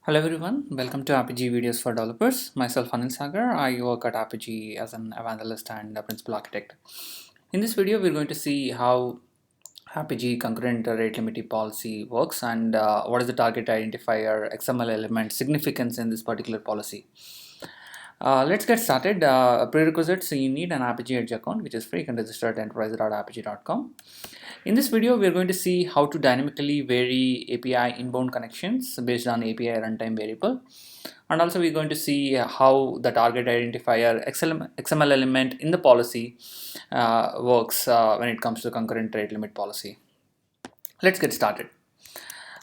Hello everyone, welcome to Apigee Videos for Developers. Myself Anil Sagar, I work at Apigee as an evangelist and a principal architect. In this video, we're going to see how Apigee concurrent rate limiting policy works and what is the target identifier XML element significance in this particular policy. Let's get started. Prerequisites: you need an Apigee Edge account, which is free. You can register at enterprise.apigee.com. In this video, we are going to see how to dynamically vary API inbound connections based on API runtime variable. And also we're going to see how the target identifier XML element in the policy works when it comes to concurrent rate limit policy. Let's get started.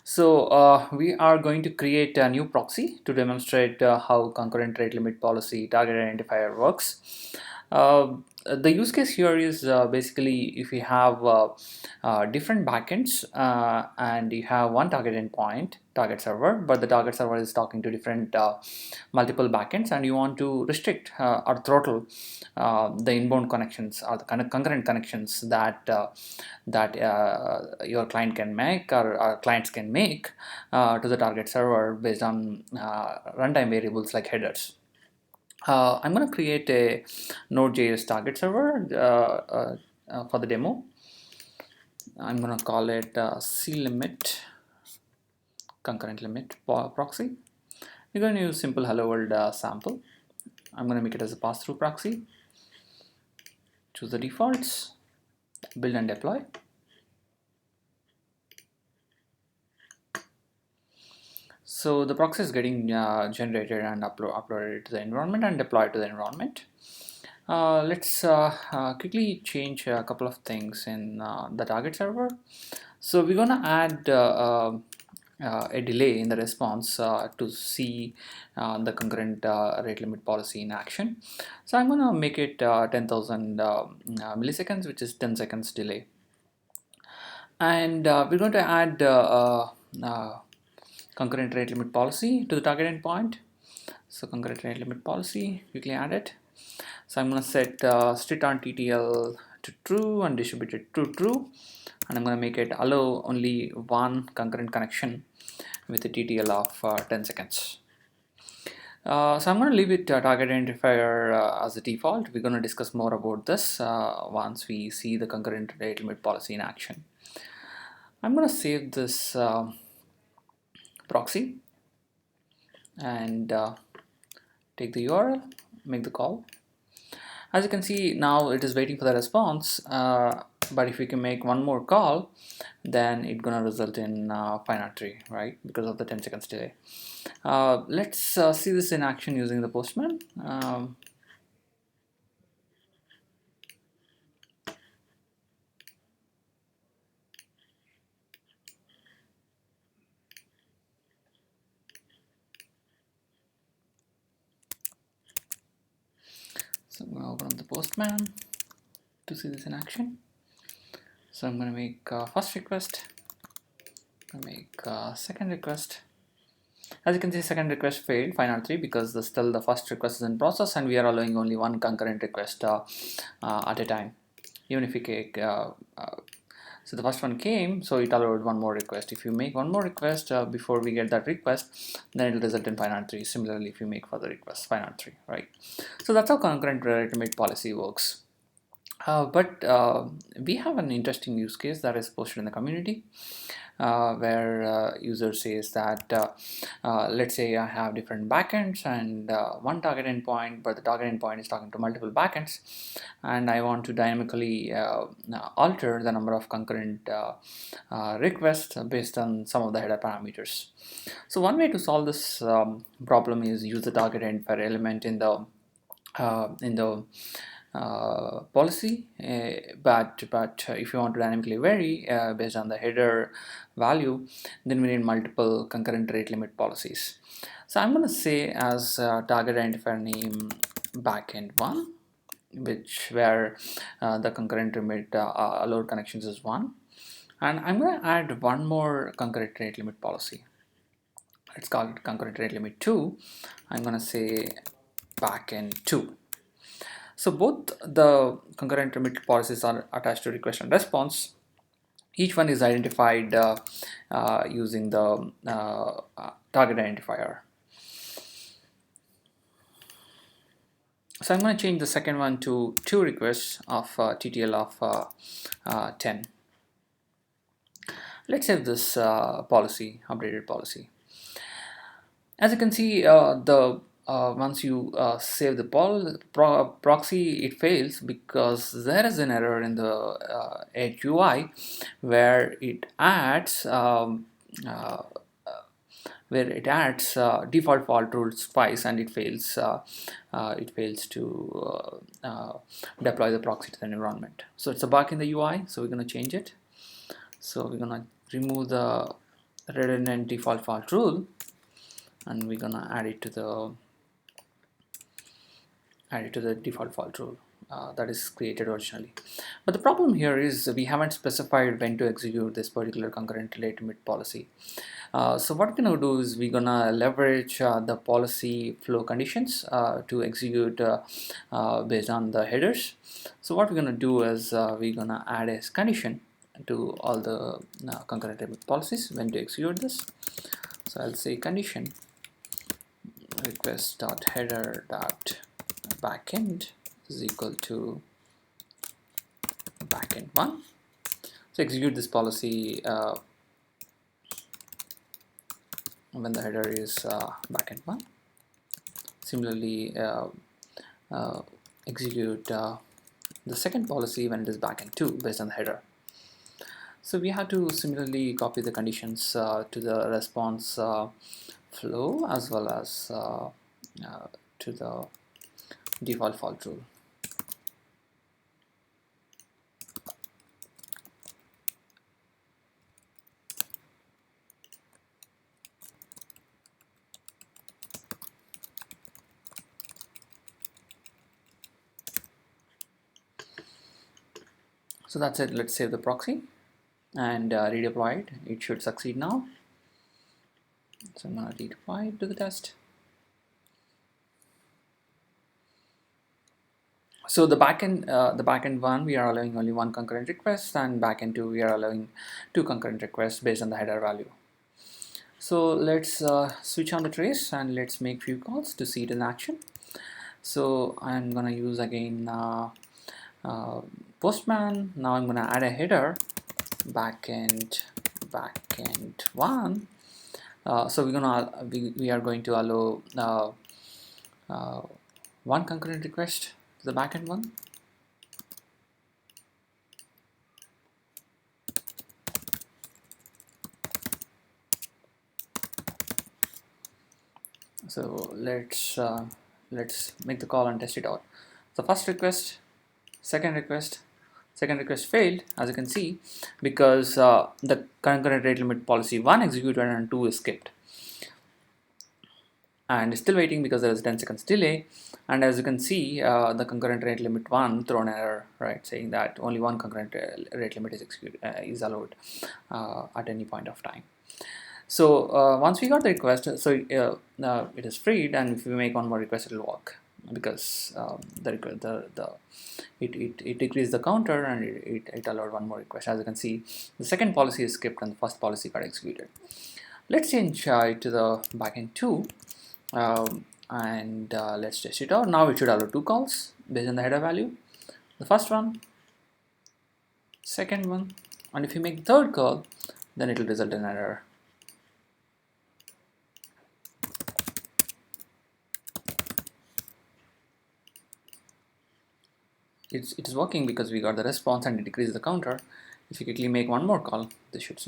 So we are going to create a new proxy to demonstrate how concurrent rate limit policy target identifier works. The use case here is basically if you have different backends and you have one target endpoint, target server, but the target server is talking to different multiple backends, and you want to restrict or throttle the inbound connections or the kind of concurrent connections that your client can make or clients can make to the target server based on runtime variables like headers. I'm going to create a Node.js target server for the demo. I'm going to call it climit concurrent limit proxy. We're going to use simple hello world sample. I'm going to make it as a pass-through proxy. Choose the defaults, build and deploy. So the proxy is getting generated and uploaded to the environment and deployed to the environment. Let's quickly change a couple of things in the target server. So we're going to add a delay in the response to see the concurrent rate limit policy in action. So I'm going to make it 10,000 milliseconds, which is 10 seconds delay. And we're going to add concurrent rate limit policy to the target endpoint. So concurrent rate limit policy, quickly add it. So I'm going to set strict on TTL to true and distributed to true, and I'm going to make it allow only one concurrent connection with a TTL of 10 seconds. So I'm going to leave it target identifier as a default. We're going to discuss more about this once we see the concurrent rate limit policy in action. I'm going to save this proxy and take the URL, make the call. As you can see, now it is waiting for the response, but if we can make one more call, then it's gonna result in 503, right, because of the 10 seconds delay. Let's see this in action using the Postman. So I'm going to open up the Postman to see this in action. So I'm going to make first request, I'm going to make second request. As you can see, second request failed, 503, because still the first request is in process and we are allowing only one concurrent request at a time. Even if we take, so the first one came, so it allowed one more request. If you make one more request before we get that request, then it will result in 503. Similarly, if you make further requests, 503, right? So that's how concurrent rate limit policy works. But we have an interesting use case that is posted in the community where user says that let's say I have different backends and one target endpoint, but the target endpoint is talking to multiple backends, and I want to dynamically alter the number of concurrent requests based on some of the header parameters. So one way to solve this problem is use the target identifier element in the policy, but if you want to dynamically vary based on the header value, then we need multiple concurrent rate limit policies. So I'm going to say as target identifier name backend 1, where the concurrent limit allowed connections is 1, and I'm going to add one more concurrent rate limit policy. Let's call it concurrent rate limit 2. I'm going to say backend 2. So both the concurrent limit policies are attached to request and response. Each one is identified using the target identifier. So I'm going to change the second one to 2 requests of TTL of 10. Let's save this policy, updated policy. As you can see, the once you save the proxy, it fails because there is an error in the Edge UI where it adds uh, default fault rules twice, and it fails to deploy the proxy to the environment. So it's a bug in the UI, so we're going to change it. So we're going to remove the redundant default fault rule, and we're going to add it to the default fault rule that is created originally. But the problem here is we haven't specified when to execute this particular concurrent rate limit policy. So what we're going to do is we're going to leverage the policy flow conditions to execute based on the headers. So what we're going to do is we're going to add a condition to all the concurrent limit policies when to execute this. So I'll say condition request.header.backend is equal to backend1. So execute this policy when the header is backend1. Similarly, execute the second policy when it is backend2 based on the header. So we have to similarly copy the conditions to the response flow as well as to the default fault rule. So that's it. Let's save the proxy and redeploy it. It should succeed now. So I'm going to redeploy it to the test. So the backend one, we are allowing only one concurrent request, and backend two, we are allowing 2 concurrent requests based on the header value. So let's switch on the trace and let's make few calls to see it in action. So I'm gonna use again Postman. Now I'm gonna add a header backend one. So we are going to allow one concurrent request to the backend one. So let's make the call and test it out. So first request, second request failed, as you can see, because the concurrent rate limit policy 1 executed and 2 is skipped, and it's still waiting because there is 10 seconds delay. And as you can see, the concurrent rate limit 1 thrown error, right, saying that only one concurrent rate limit is allowed at any point of time. So once we got the request, so it is freed, and if we make one more request, it will work, because it decreased the counter and it allowed one more request. As you can see, the second policy is skipped and the first policy got executed. Let's change it to the backend 2, and let's test it out. Now it should allow 2 calls based on the header value. The first one, second one, and if you make the third call, then it will result in an error. It is working because we got the response and it decreased the counter. If you quickly make one more call, this should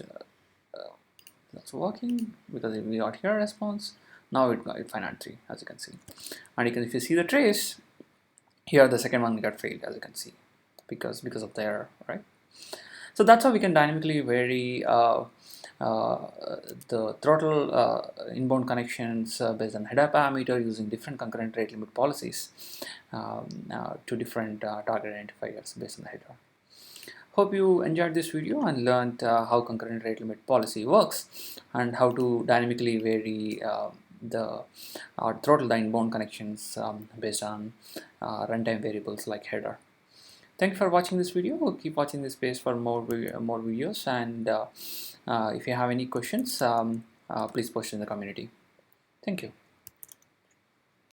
that's working because we got here a response. Now it find 3, as you can see, and if you see the trace here, the second one got failed, as you can see, because of the error, right? So that's how we can dynamically vary the throttle inbound connections based on header parameter using different concurrent rate limit policies to different target identifiers based on the header. Hope you enjoyed this video and learned how concurrent rate limit policy works and how to dynamically vary throttle the inbound connections based on runtime variables like header. Thank you for watching this video. We'll keep watching this space for more videos, and if you have any questions, please post in the community. Thank you.